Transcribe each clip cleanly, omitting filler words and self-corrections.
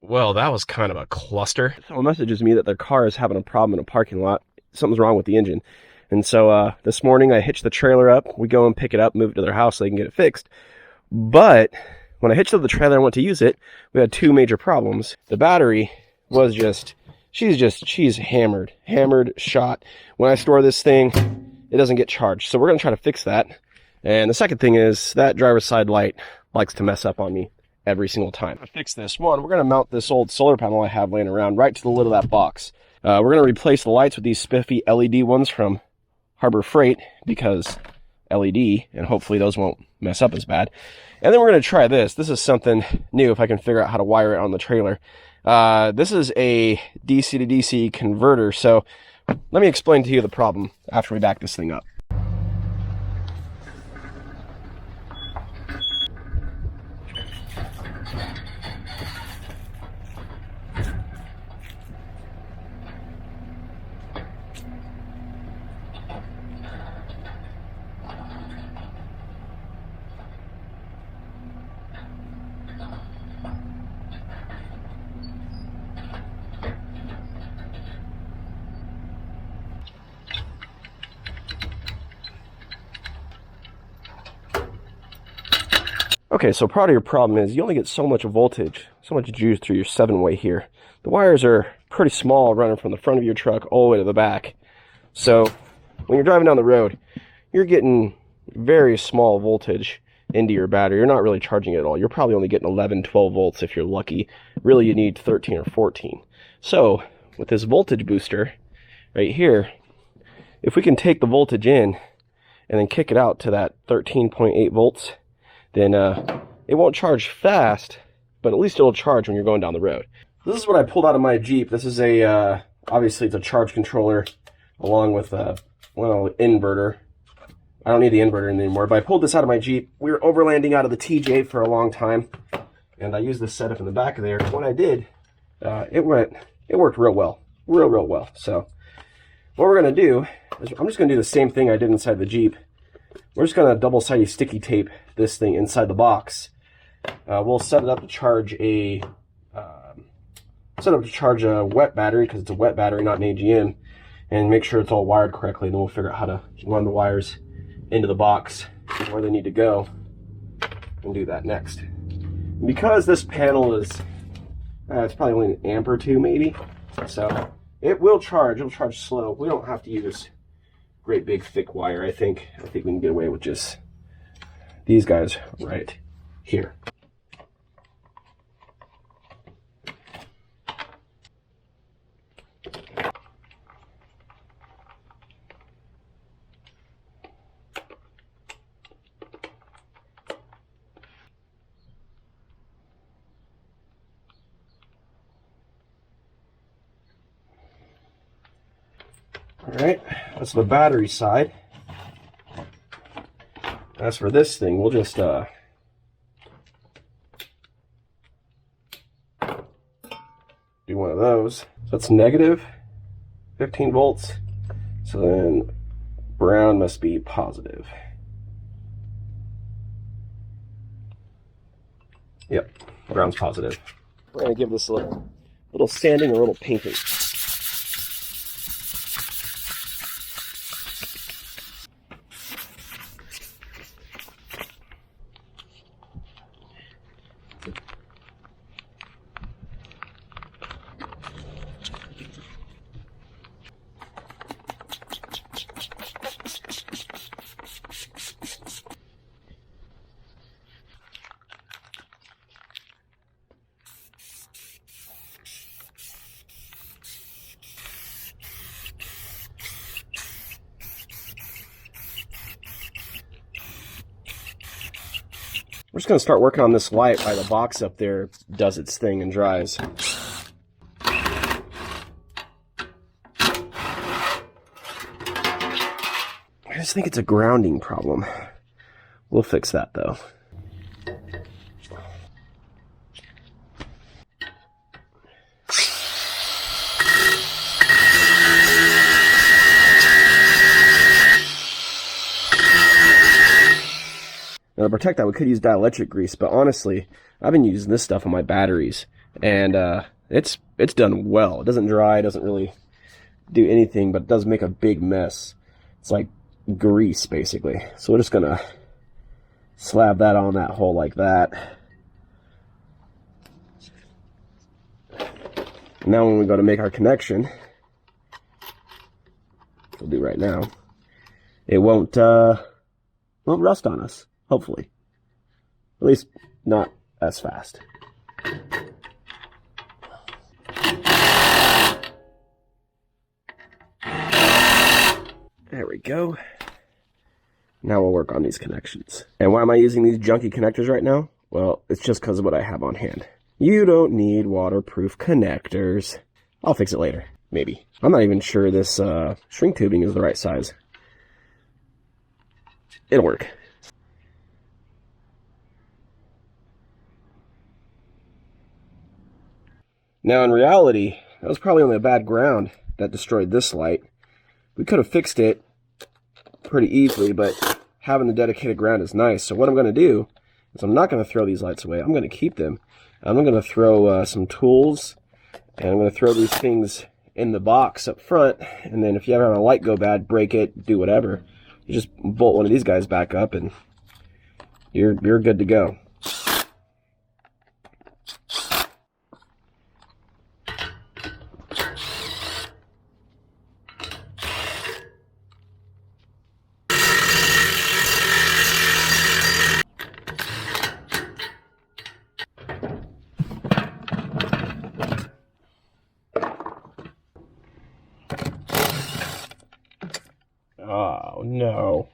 Well, that was kind of a cluster. Someone messages me that their car is having a problem in a parking lot. Something's wrong with the engine. And so this morning I hitched the trailer up. We go and pick it up, move it to their house so they can get it fixed. But when I hitched up the trailer and went to use it, we had two major problems. The battery was she's hammered, shot. When I store this thing, it doesn't get charged. So we're going to try to fix that. And the second thing is that driver's side light likes to mess up on me every single time. To fix this one, we're going to mount this old solar panel I have laying around right to the lid of that box. We're going to replace the lights with these spiffy LED ones from Harbor Freight because LED, and hopefully those won't mess up as bad. And then we're going to try this. This is something new if I can figure out how to wire it on the trailer. This is a DC to DC converter, so let me explain to you the problem after we back this thing up. Okay, so part of your problem is you only get so much voltage, so much juice through your 7-way here. The wires are pretty small running from the front of your truck all the way to the back. So when you're driving down the road, you're getting very small voltage into your battery. You're not really charging it at all. You're probably only getting 11, 12 volts if you're lucky. Really, you need 13 or 14. So with this voltage booster right here, if we can take the voltage in and then kick it out to that 13.8 volts, then it won't charge fast, but at least it'll charge when you're going down the road. This is what I pulled out of my Jeep. This is a, obviously it's a charge controller along with a, well, inverter. I don't need the inverter anymore, but I pulled this out of my Jeep. We were overlanding out of the TJ for a long time, and I used this setup in the back of there. When I did, it worked real well, real well. So what we're gonna do is I'm just gonna do the same thing I did inside the Jeep. We're just going to double-sided sticky tape this thing inside the box. We'll set it up to charge a wet battery because it's a wet battery, not an AGM, and make sure it's all wired correctly. And then we'll figure out how to run the wires into the box where they need to go, and do that next. Because this panel is, it's probably only an amp or two maybe, so it will charge. It'll charge slow. We don't have to use great big thick wire. I think we can get away with just these guys right here. Alright, that's the battery side. As for this thing, we'll just do one of those. So that's negative 15 volts. So then brown must be positive. Yep, brown's positive. We're going to give this a little sanding, a little painting. We're just going to start working on this light while the box up there does its thing and dries. I just think it's a grounding problem. We'll fix that though. Now to protect that, we could use dielectric grease, but honestly, I've been using this stuff on my batteries and it's done well. It doesn't dry, it doesn't really do anything, but it does make a big mess. It's like grease, basically. So we're just gonna slab that on that hole like that. Now when we go to make our connection, we'll do right now, it won't rust on us, hopefully. At least not as fast. There we go. Now we'll work on these connections. And why am I using these junky connectors right now? Well, it's just because of what I have on hand. You don't need waterproof connectors. I'll fix it later, maybe. I'm not even sure this shrink tubing is the right size. It'll work. Now in reality, that was probably only a bad ground that destroyed this light. We could have fixed it pretty easily, but having the dedicated ground is nice. So what I'm going to do is I'm not going to throw these lights away. I'm going to keep them. I'm going to throw some tools, and I'm going to throw these things in the box up front, and then if you ever have a light go bad, break it, do whatever. You just bolt one of these guys back up, and you're good to go. Oh, no.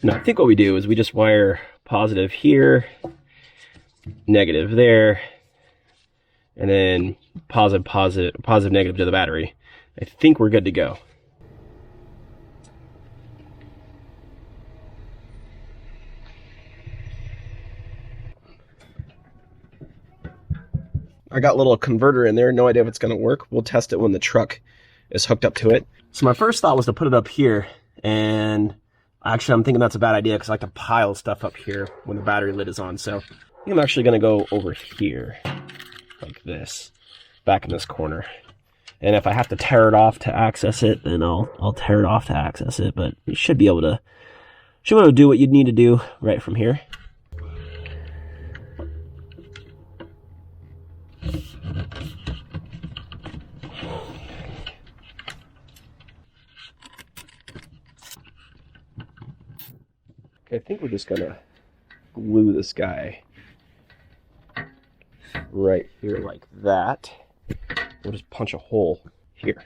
Now, I think what we do is we just wire positive here, negative there, and then positive, negative to the battery. I think we're good to go. I got a little converter in there, no idea if it's going to work. We'll test it when the truck is hooked up to it. So my first thought was to put it up here, and actually I'm thinking that's a bad idea because I like to pile stuff up here when the battery lid is on. So I think I'm actually going to go over here, like this, back in this corner. And if I have to tear it off to access it, then I'll tear it off to access it. But you should be able to do what you'd need to do right from here. Okay, I think we're just gonna glue this guy right here like that. We'll just punch a hole here.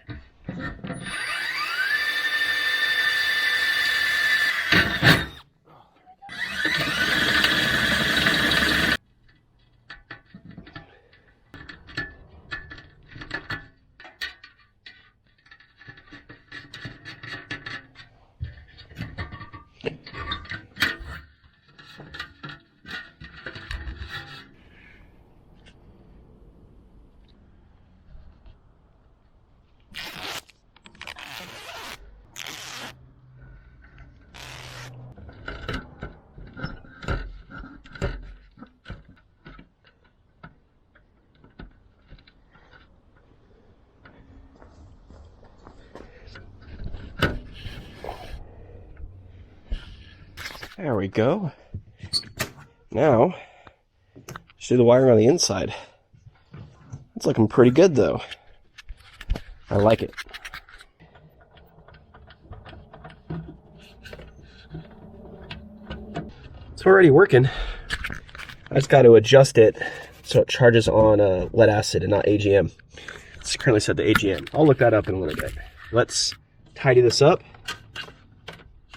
There we go. Now, let's do the wiring on the inside. It's looking pretty good though. I like it. It's already working. I just got to adjust it so it charges on lead acid and not AGM. It's currently set to AGM. I'll look that up in a little bit. Let's tidy this up,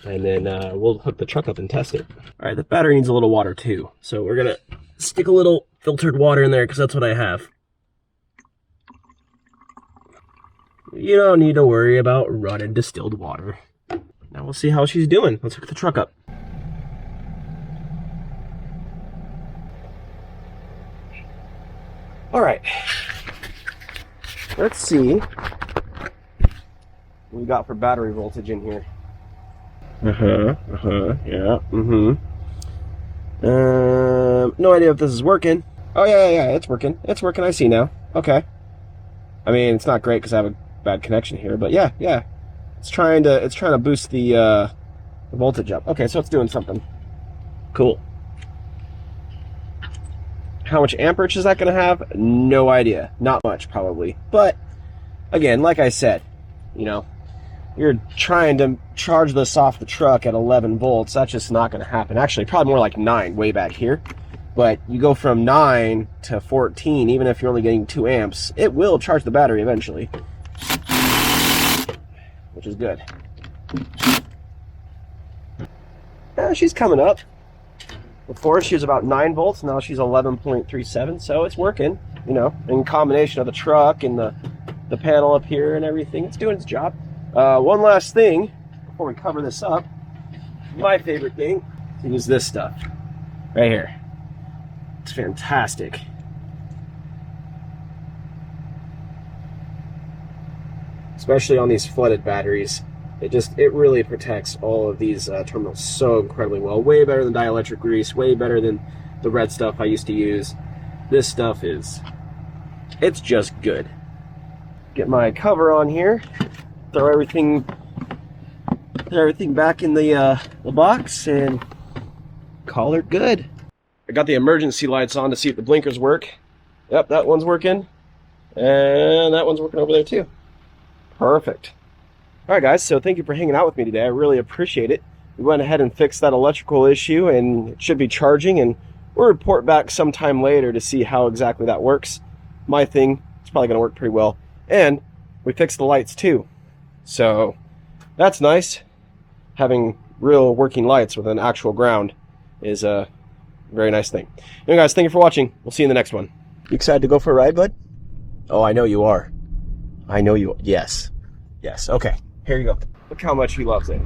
and then we'll hook the truck up and test it. All right, the battery needs a little water too, so we're gonna stick a little filtered water in there because that's what I have. You don't need to worry about running distilled water. Now we'll see how she's doing. Let's hook the truck up. All right, let's see what we got for battery voltage in here. Yeah. No idea if this is working. Oh yeah, it's working. It's working. I see now. Okay. I mean, it's not great because I have a bad connection here, but yeah. It's trying to boost the voltage up. Okay, so it's doing something. Cool. How much amperage is that going to have? No idea. Not much, probably. But again, like I said, you know, you're trying to charge this off the truck at 11 volts. That's just not going to happen. Actually, probably more like 9 way back here. But you go from 9 to 14, even if you're only getting 2 amps, it will charge the battery eventually, which is good. Yeah, she's coming up. Before she was about 9 volts, now she's 11.37, so it's working, you know, in combination of the truck and the panel up here and everything. It's doing its job. One last thing before we cover this up, my favorite thing is this stuff right here. It's fantastic. Especially on these flooded batteries. It really protects all of these terminals so incredibly well. Way better than dielectric grease, way better than the red stuff I used to use. This stuff it's just good. Get my cover on here, throw everything back in the box, and call it good. I got the emergency lights on to see if the blinkers work. Yep, that one's working, and that one's working over there too. Perfect. All right, guys, so thank you for hanging out with me today. I really appreciate it. We went ahead and fixed that electrical issue, and it should be charging, and we'll report back sometime later to see how exactly that works. My thing, it's probably going to work pretty well. And we fixed the lights too. So that's nice. Having real working lights with an actual ground is a very nice thing. Anyway, guys, thank you for watching. We'll see you in the next one. You excited to go for a ride, bud? Oh, I know you are. I know you are. Yes. Okay. Here you go. Look how much he loves it.